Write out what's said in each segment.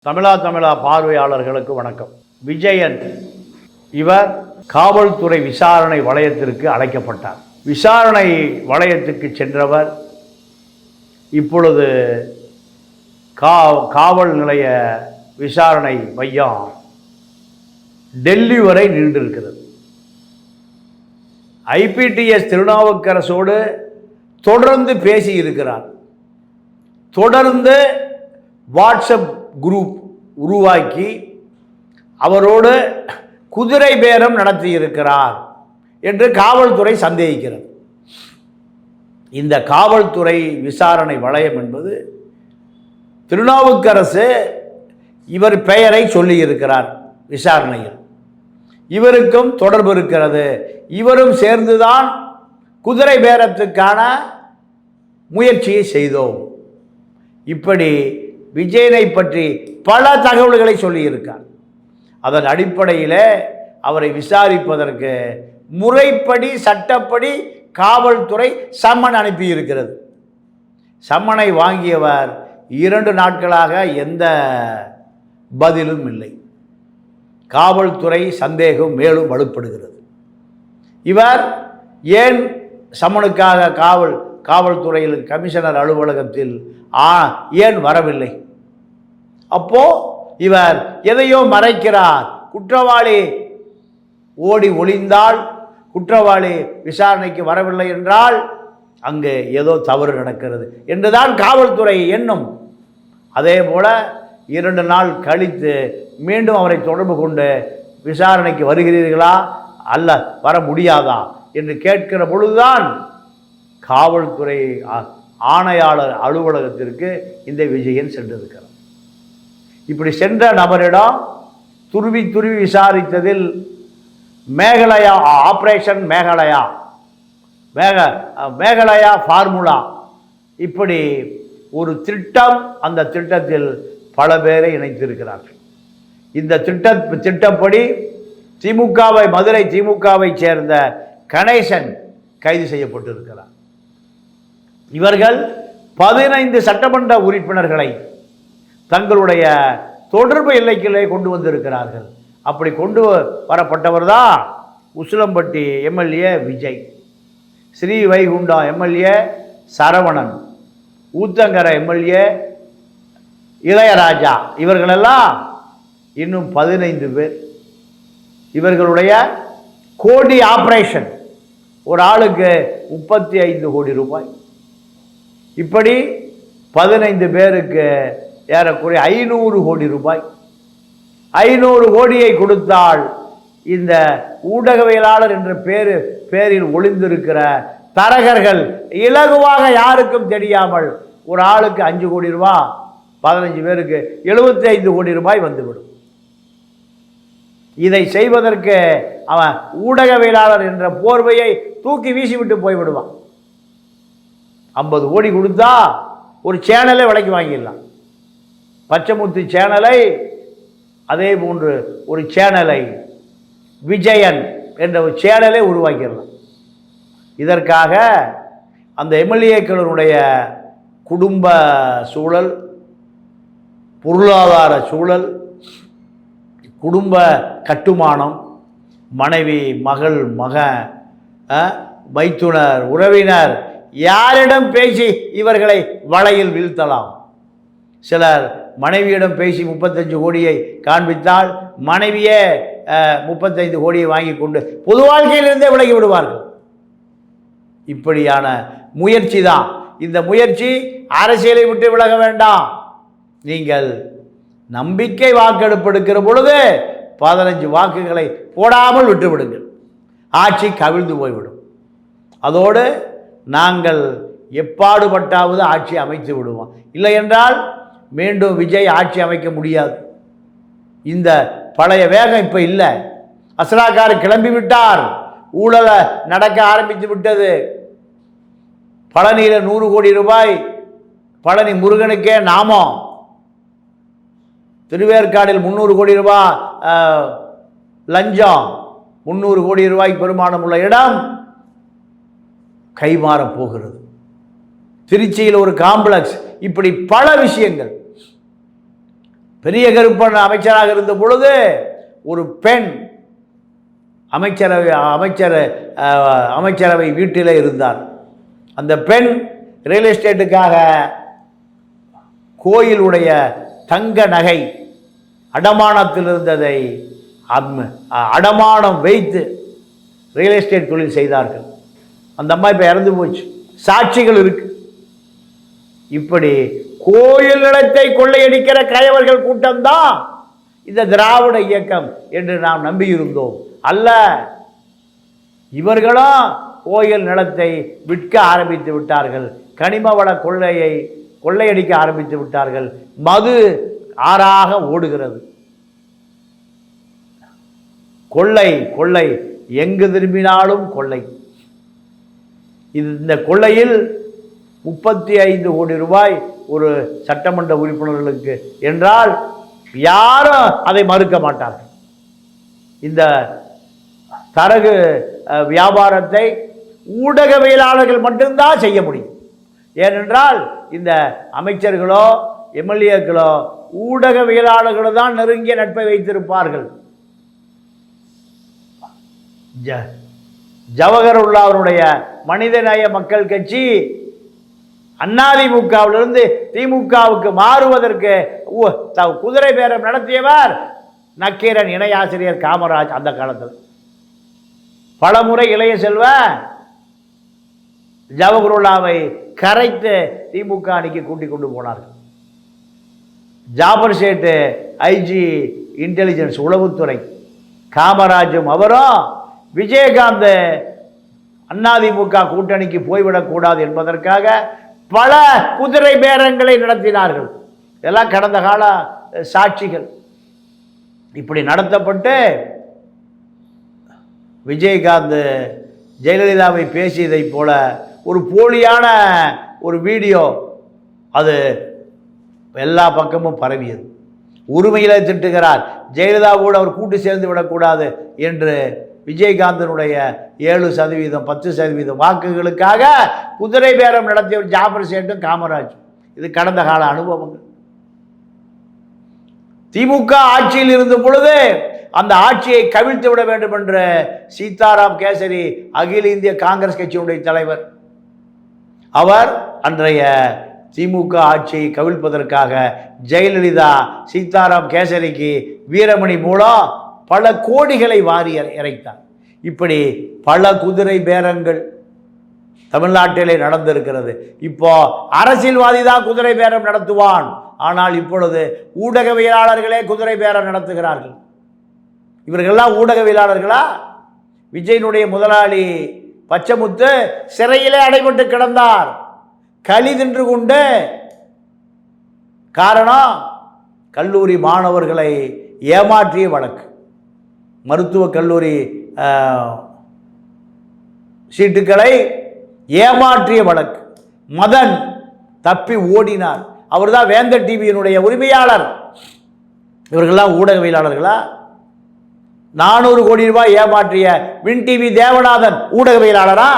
தமிழா பார்வையாளர்களுக்கு வணக்கம். விஜயன் இவர் காவல்துறை விசாரணை வளையத்திற்கு அழைக்கப்பட்டார். விசாரணை வளையத்துக்கு சென்றவர் இப்பொழுது காவல் நிலைய விசாரணை மையம் டெல்லி வரை நின்றிருக்கிறது. ஐபிடிஎஸ் திருநாவுக்கரசோடு தொடர்ந்து பேசியிருக்கிறார். தொடர்ந்து வாட்ஸ்அப் குரூப் உருவாக்கி அவரோடு குதிரை பேரம் நடத்தியிருக்கிறார் என்று காவல்துறை சந்தேகிக்கிறது. இந்த காவல்துறை விசாரணை வளையம் என்பது திருநாவுக்கரசு இவர் பெயரை சொல்லியிருக்கிறார். விசாரணையில் இவருக்கும் தொடர்பு இருக்கிறது. இவரும் சேர்ந்துதான் குதிரை பேரத்துக்கான முயற்சியை செய்தோம். இப்படி விஜயனை பற்றி பல தகவல்களை சொல்லியிருக்கார். அதன் அடிப்படையில் அவரை விசாரிப்பதற்கு முறைப்படி சட்டப்படி காவல்துறை சம்மன் அனுப்பியிருக்கிறது. சம்மனை வாங்கியவர் 2 நாட்களாக எந்த பதிலும் இல்லை. காவல்துறை சந்தேகம் மேலும் வலுப்படுகிறது. இவர் ஏன் சம்மனுக்காக காவல்துறையில் கமிஷனர் அலுவலகத்தில் ஏன் வரவில்லை? அப்போ இவர் எதையோ மறைக்கிறார். குற்றவாளி ஓடி ஒளிந்தால், குற்றவாளி விசாரணைக்கு வரவில்லை என்றால் அங்கே ஏதோ தவறு நடக்கிறது என்றுதான் காவல்துறை எண்ணும். அதே போல 2 நாள் கழித்து மீண்டும் அவரை தொடர்பு கொண்டு விசாரணைக்கு வருகிறீர்களா அல்ல வர முடியாதா என்று கேட்கிற பொழுதுதான் காவல்துறை ஆணையாளர் அலுவலகத்திற்கு இந்த விஜயன் சென்றிருக்கிறார். இப்படி சென்ற நபரிடம் துருவி விசாரித்ததில் மேகலயா ஆப்ரேஷன் மேகலயா ஃபார்முலா இப்படி ஒரு திட்டம், அந்த திட்டத்தில் பல பேரை இணைத்திருக்கிறார்கள். இந்த திட்டப்படி மதுரை திமுகவை சேர்ந்த கணேசன் கைது செய்யப்பட்டிருக்கிறார். இவர்கள் 15 சட்டமன்ற உறுப்பினர்களை தங்களுடைய தொடர்பு எல்லைக்குள்ளே கொண்டு வந்திருக்கிறார்கள். அப்படி கொண்டு வரப்பட்டவர் தான் Usilampatti MLA Vijay, Srivaikunta MLA Saravanan, Uthangarai MLA Ilayaraja. இவர்களெல்லாம் இன்னும் 15 பேர். இவர்களுடைய கோடி ஆப்ரேஷன், ஒரு ஆளுக்கு 35 கோடி ரூபாய். இப்படி 15 பேருக்கு ஏறக்குறைய 500 கோடி ரூபாய். 500 கோடியை கொடுத்தால் இந்த ஊடகவியலாளர் என்ற பேரில் ஒளிந்திருக்கிற தரகர்கள் இலகுவாக யாருக்கும் தெரியாமல் ஒரு ஆளுக்கு 5 கோடி ரூபாய், 15 பேருக்கு 75 கோடி ரூபாய் வந்துவிடும். இதை செய்வதற்கு அவன் ஊடகவியலாளர் என்ற போர்வையை தூக்கி வீசிவிட்டு போய்விடுவான். 50 கோடி கொடுத்தா ஒரு சேனலை விலைக்கு வாங்கிடலாம். பச்சைமுத்து சேனலை, அதே போன்று ஒரு சேனலை விஜயன் என்ற ஒரு சேனலை உருவாக்கிடலாம். இதற்காக அந்த எம்எல்ஏக்களுடைய குடும்ப சூழல், பொருளாதார சூழல், குடும்ப கட்டுமானம், மனைவி, மகள், மகன், மைத்துனர், உறவினர் யாரிடம் பேசி இவர்களை வலையில் வீழ்த்தலாம். சிலர் மனைவியிடம் பேசி 35 கோடியை காண்பித்தால் மனைவியே 35 கோடியை வாங்கி கொண்டு பொது வாழ்க்கையிலிருந்தே விலகி விடுவார்கள். இப்படியான முயற்சி தான். இந்த முயற்சி அரசியலை விட்டு விலக வேண்டாம். நீங்கள் நம்பிக்கை வாக்கெடுப்பு எடுக்கிற பொழுது 15 வாக்குகளை போடாமல் விட்டுவிடுங்கள். ஆட்சி கவிழ்ந்து போய்விடும். அதோடு நாங்கள் எப்பாடுபட்டாவது ஆட்சி அமைத்து விடுவோம். இல்லை என்றால் மீண்டும் விஜய் ஆட்சி அமைக்க முடியாது. இந்த பழைய வேகம் இப்போ இல்லை. அசலாக்கார் கிளம்பி விட்டார். ஊழலை நடக்க ஆரம்பித்து விட்டது. பழனியில் 100 கோடி ரூபாய் பழனி முருகனுக்கே நாமம். திருவேற்காடில் 300 கோடி ரூபாய் லஞ்சம், 300 கோடி ரூபாய்க்கு பெருமானம் உள்ள இடம் கைமாறப் போகிறது. திருச்சியில் ஒரு காம்ப்ளெக்ஸ். இப்படி பல விஷயங்கள். பெரிய கருப்பன் அமைச்சராக இருந்த பொழுது ஒரு பெண் அமைச்சரவை வீட்டில் இருந்தார். அந்த பெண் ரியல் எஸ்டேட்டுக்காக கோயிலுடைய தங்க நகை அடமானத்தில் இருந்ததை அடமானம் வைத்து ரியல் எஸ்டேட் தொழில் செய்தார்கள். அந்த அம்மா இப்போ இறந்து போச்சு, சாட்சிகள் இருக்கு. இப்படி கோயில் நிலத்தை கொள்ளையடிக்கிற கயவர்கள் கூட்டம்தான் இந்த திராவிட இயக்கம் என்று நாம் நம்பியிருந்தோம். அல்ல, இவர்களும் கோயில் நிலத்தை விற்க ஆரம்பித்து விட்டார்கள். கனிம வள கொள்ளையடிக்க ஆரம்பித்து விட்டார்கள். மது ஆறாக ஓடுகிறது. கொள்ளை கொள்ளை எங்கு திரும்பினாலும் கொள்ளை. இந்த கொள்ளையில் 35 கோடி ரூபாய் ஒரு சட்டமன்ற உறுப்பினர்களுக்கு என்றால் யாரும் அதை மறுக்க மாட்டார்கள். இந்த தரகு வியாபாரத்தை ஊடகவியலாளர்கள் மட்டும்தான் செய்ய முடியும். ஏனென்றால் இந்த அமைச்சர்களோ எம்எல்ஏக்களோ ஊடகவியலாளர்களோ தான் நெருங்கிய நட்பை வைத்திருப்பார்கள். ஜவஹர்லாலுடைய மனிதநேய மக்கள் கட்சி அதிமுகவிலிருந்து திமுகவுக்கு மாறுவதற்கு குதிரை பேரம் நடத்தியவர் நக்கீரன் இணை ஆசிரியர் காமராஜ். அந்த காலத்தில் பலமுறை இளைய செல்வ ஜவஹர்லாவை கரைத்து திமுக அணிக்கு கூட்டிக் கொண்டு போனார்கள். ஜாபர் சேட்டு ஐஜி இன்டெலிஜென்ஸ் உளவுத்துறை, காமராஜும் அவரும் விஜயகாந்த் அதிமுக கூட்டணிக்கு போய்விடக்கூடாது என்பதற்காக பல குதிரை பேரங்களை நடத்தினார்கள். இதெல்லாம் கடந்த கால சாட்சிகள். இப்படி நடத்தப்பட்டு விஜயகாந்த் ஜெயலலிதாவை பேசியதை போல ஒரு போலியான ஒரு வீடியோ அது எல்லா பக்கமும் பரவியது. உரிமையில் திட்டுகிறார், ஜெயலலிதாவோடு அவர் கூட்டு சேர்ந்து விடக்கூடாது என்று. விஜயகாந்தனுடைய 7% 10% வாக்குகளுக்காக குதிரை பேரம் நடத்திய ஜாபர் சேட்டும் காமராஜ். இது கடந்த கால அனுபவங்கள். திமுக ஆட்சியில் இருந்த பொழுது அந்த ஆட்சியை கவிழ்த்து விட வேண்டும் என்ற சீதாராம் கேசரி அகில இந்திய காங்கிரஸ் கட்சியினுடைய தலைவர், அவர் அன்றைய திமுக ஆட்சியை கவிழ்ப்பதற்காக ஜெயலலிதா சீதாராம் கேசரிக்கு வீரமணி மூலம் பல கோடிகளை வாரி இறைத்தார். இப்படி பல குதிரை பேரங்கள் தமிழ்நாட்டிலே நடந்திருக்கிறது. இப்போ அரசியல்வாதி தான் குதிரை பேரம் நடத்துவான். ஆனால் இப்பொழுது ஊடகவியலாளர்களே குதிரை பேரம் நடத்துகிறார்கள். இவர்கள்லாம் ஊடகவியலாளர்களா? விஜயனுடைய முதலாளி பச்சைமுத்து சிறையிலே அடைபட்டு கிடந்தார், களி தின்று கொண்டு. காரணம், கல்லூரி மாணவர்களை ஏமாற்றிய வழக்கு. மருத்துவக் கல்லூரி சீட்டுக்களை ஏமாற்றிய வழக்கு. மதன் தப்பி ஓடினார். அவர் தான் வேந்தர் டிவியினுடைய உரிமையாளர். இவர்கள்லாம் ஊடகவியலாளர்களா? 400 கோடி ரூபாய் ஏமாற்றிய வின் டிவி தேவநாதன் ஊடகவியலாளரா?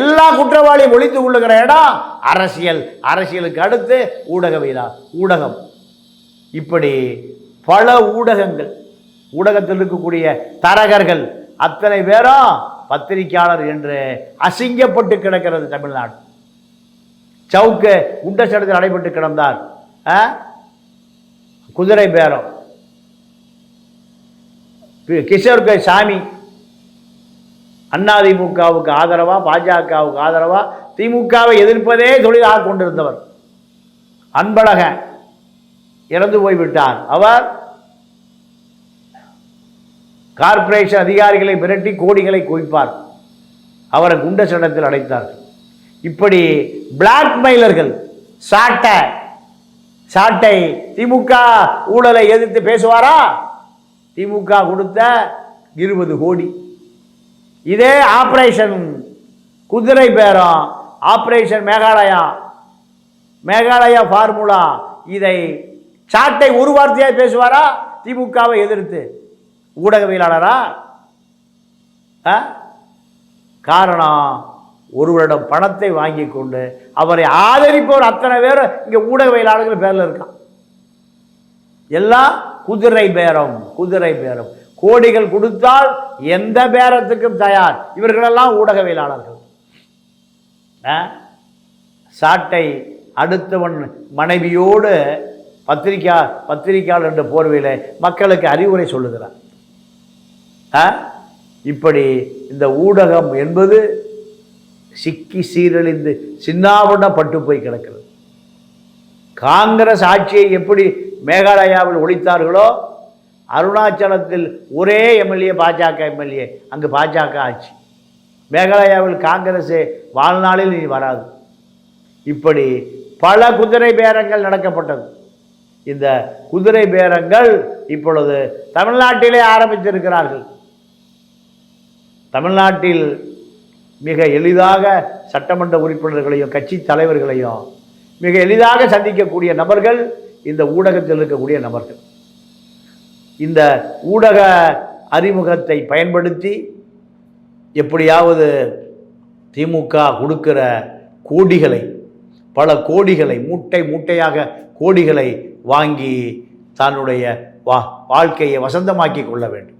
எல்லா குற்றவாளியும் ஒழித்து கொள்ளுகிற இடம் அரசியல். அரசியலுக்கு அடுத்து ஊடகம். இப்படி பல ஊடகங்கள், ஊடகத்தில் இருக்கக்கூடிய தரகர்கள் அத்தனை பேரும் பத்திரிகையாளர் என்று அசிங்கப்பட்டு கிடக்கிறது தமிழ்நாடு. சவுக்கு குண்டச்சடத்தில் அடைபட்டு கிடந்தார். குதிரை பேரம். கிஷோர் சாமி அதிமுகவுக்கு ஆதரவா பாஜகவுக்கு ஆதரவா திமுகவை எதிர்ப்பதே தொழிலாக கொண்டிருந்தவர். அன்பழகன் இறந்து போய்விட்டார். அவர் கார்ப்பரேஷன் அதிகாரிகளை மிரட்டி கோடிகளை குவிப்பார். அவரை குண்ட சட்டத்தில் அடைத்தார்கள். இப்படி பிளாக்மெயிலர்கள் சாட்டை திமுக ஊழலை எதிர்த்து பேசுவாரா? திமுக கொடுத்த 20 கோடி. இதே ஆபரேஷன் குதிரை பேரம், ஆபரேஷன் மேகாலயா ஃபார்முலா, இதை சாட்டை ஒரு வார்த்தையாக பேசுவாரா? திமுகவை எதிர்த்து ஊடகவியலாளரா? காரணம், ஒருவரிடம் பணத்தை வாங்கி கொண்டு அவரை ஆதரிப்பவர் அத்தனை பேர் இங்கே ஊடகவியலாளர்கள் பேரில் இருக்கான். எல்லாம் குதிரை பேரம், குதிரை பேரம். கோடிகள் கொடுத்தால் எந்த பேரத்துக்கும் தயார். இவர்களெல்லாம் ஊடகவியலாளர்கள். சாட்டை அடுத்தவன் மனைவியோடு பத்திரிகையாளர் என்ற போர்வையில் மக்களுக்கு அறிவுரை சொல்லுகிறார். இப்படி இந்த ஊடகம் என்பது சிக்கி சீரழிந்து சின்னாபண்ணப்பட்டு போய் கிடக்கிறது. காங்கிரஸ் ஆட்சியை எப்படி மேகாலயாவில் ஒழித்தார்களோ, அருணாச்சலத்தில் ஒரே எம்எல்ஏ பாஜக எம்எல்ஏ, அங்கு பாஜக ஆட்சி. மேகாலயாவில் காங்கிரஸே வாழ்நாளில் இனி வராது. இப்படி பல குதிரை பேரங்கள் நடக்கப்பட்டது. இந்த குதிரை பேரங்கள் இப்பொழுது தமிழ்நாட்டிலே ஆரம்பித்திருக்கிறார்கள். தமிழ்நாட்டில் மிக எளிதாக சட்டமன்ற உறுப்பினர்களையும் கட்சி தலைவர்களையும் மிக எளிதாக சந்திக்கக்கூடிய நபர்கள் இந்த ஊடகத்தில் இருக்கக்கூடிய நபர்கள். இந்த ஊடக அறிமுகத்தை பயன்படுத்தி எப்படியாவது திமுக கொடுக்கிற கோடிகளை, பல கோடிகளை, மூட்டை மூட்டையாக கோடிகளை வாங்கி தன்னுடைய வாழ்க்கையை வசந்தமாக்கி கொள்ள வேண்டும்.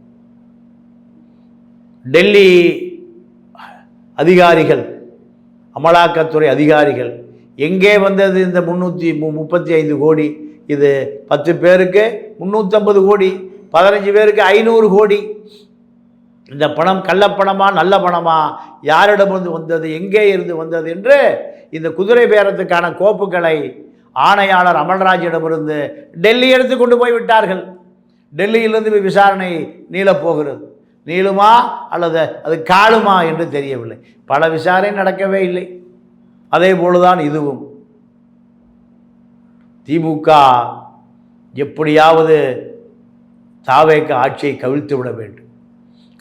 டெல்லி அதிகாரிகள், அமலாக்கத்துறை அதிகாரிகள், எங்கே வந்தது இந்த 335 கோடி? இது 10 பேருக்கு 350 கோடி, 15 பேருக்கு 500 கோடி. இந்த பணம் கள்ளப்பணமா நல்ல பணமா, யாரிடமிருந்து வந்தது, எங்கே இருந்து வந்தது என்று இந்த குதிரை பேரத்துக்கான கோப்புகளை ஆணையாளர் அமல்ராஜிடமிருந்து டெல்லி எடுத்து கொண்டு போய் விட்டார்கள். டெல்லியிலிருந்து விசாரணை நீளப்போகிறது. நீளுமா அல்லது அது காலுமா என்று தெரியவில்லை. பல விசாரணை நடக்கவே இல்லை. அதே போலதான் இதுவும். திமுக எப்படியாவது தாவேக ஆட்சியை கவிழ்த்து விட வேண்டும்.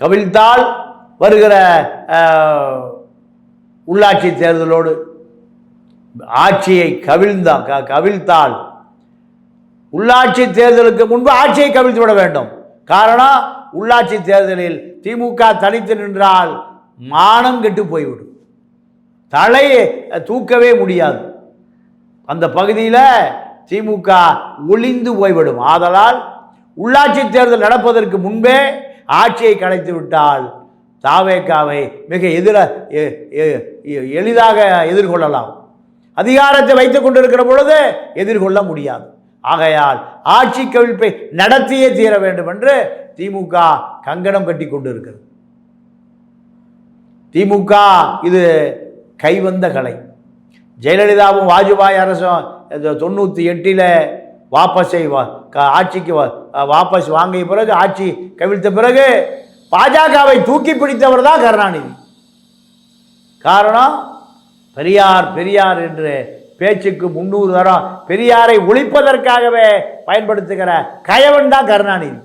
கவிழ்த்தால் வருகிற உள்ளாட்சி தேர்தலோடு ஆட்சியை கவிழ்த்தால் உள்ளாட்சி தேர்தலுக்கு முன்பு ஆட்சியை கவிழ்த்து விட வேண்டும். காரணம், உள்ளாட்சி தேர்தலில் திமுக தனித்து நின்றால் மானம் கெட்டு போய்விடும். தலையை தூக்கவே முடியாது. அந்த பகுதியில் திமுக ஒளிந்து போய்விடும். ஆதலால் உள்ளாட்சி தேர்தல் நடப்பதற்கு முன்பே ஆட்சியை கலைத்து விட்டால் தாவேகாவை மிக எளிதாக எதிர்கொள்ளலாம். அதிகாரத்தை வைத்துக் கொண்டிருக்கிற பொழுது எதிர்கொள்ள முடியாது. ஆகையால் ஆட்சி கவிழ்ப்பை நடத்தியே தீர வேண்டும் என்று திமுக கங்கணம் கட்டி கொண்டிருக்கிறது. திமுக இது கைவந்த கலை. ஜெயலலிதாவும் வாஜ்பாய் அரசும் 98 ஆட்சிக்கு வாபஸ் வாங்கிய பிறகு, ஆட்சி கவிழ்த்த பிறகு பாஜகவை தூக்கி பிடித்தவர் தான் கருணாநிதி. காரணம், பெரியார் என்று பேச்சுக்கு 300 தரம் பெரியாரை ஒழிப்பதற்காகவே பயன்படுத்துகிற கயவன் தான் கருணாநிதி.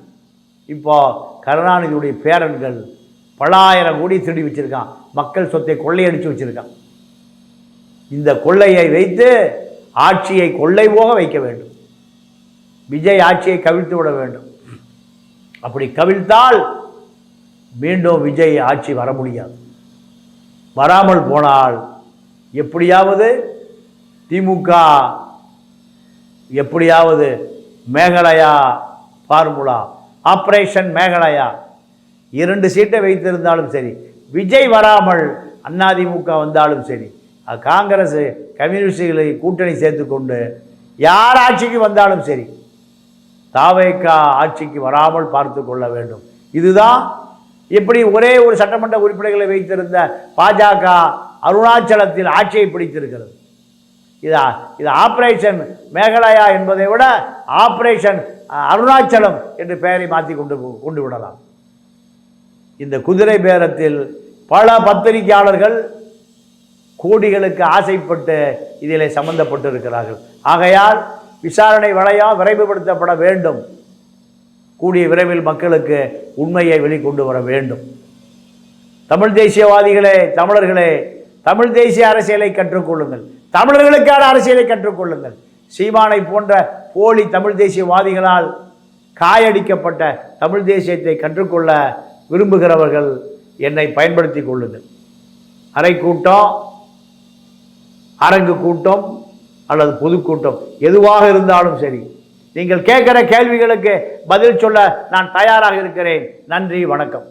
இப்போ கருணாநிதியுடைய பேரன்கள் பலாயிரம் கோடி திருடி வச்சிருக்கான். மக்கள் சொத்தை கொள்ளையடிச்சு வச்சிருக்கான். இந்த கொள்ளையை வைத்து ஆட்சியை கொள்ளை போக வைக்க வேண்டும். விஜய் ஆட்சியை கவிழ்த்து விட வேண்டும். அப்படி கவிழ்த்தால் மீண்டும் விஜய் ஆட்சி வர முடியாது. வராமல் போனால் எப்படியாவது திமுக மேகாலயா ஃபார்முலா, ஆப்ரேஷன் மேகாலயா 2 சீட்டை வைத்திருந்தாலும் சரி, விஜய் வராமல் அதிமுக வந்தாலும் சரி, காங்கிரஸ் கம்யூனிஸ்டுகளை கூட்டணி சேர்த்துக்கொண்டு யார் ஆட்சிக்கு வந்தாலும் சரி, தாவேகா ஆட்சிக்கு வராமல் பார்த்து கொள்ள வேண்டும். இதுதான். எப்படி ஒரே ஒரு சட்டமன்ற உறுப்பினர்களை வைத்திருந்த பாஜக அருணாச்சலத்தில் ஆட்சியை பிடித்திருக்கிறது. இது ஆப்ரேஷன் மேகாலயா என்பதை விட ஆப்ரேஷன் அருணாச்சலம் என்று பெயரை மாற்றி கொண்டு விடலாம். இந்த குதிரை பேரத்தில் பல பத்திரிகையாளர்கள் கோடிகளுக்கு ஆசைப்பட்டு இதில் சம்பந்தப்பட்டு இருக்கிறார்கள். ஆகையால் விசாரணை வளையம் விரைவுபடுத்தப்பட வேண்டும். கூடிய விரைவில் மக்களுக்கு உண்மையை வெளிக்கொண்டு வர வேண்டும். தமிழ் தேசியவாதிகளே, தமிழர்களே, தமிழ் தேசிய அரசியலை கற்றுக்கொள்ளுங்கள். தமிழர்களுக்கான அரசியலை கற்றுக்கொள்ளுங்கள். சீமானை போன்ற போலி தமிழ் தேசியவாதிகளால் காயடிக்கப்பட்ட தமிழ் தேசியத்தை கற்றுக்கொள்ள விரும்புகிறவர்கள் என்னை பயன்படுத்தி கொள்ளுங்கள். அறை கூட்டம், அரங்கு கூட்டம் அல்லது பொதுக்கூட்டம் எதுவாக இருந்தாலும் சரி, நீங்கள் கேட்கிற கேள்விகளுக்கு பதில் சொல்ல நான் தயாராக இருக்கிறேன். நன்றி, வணக்கம்.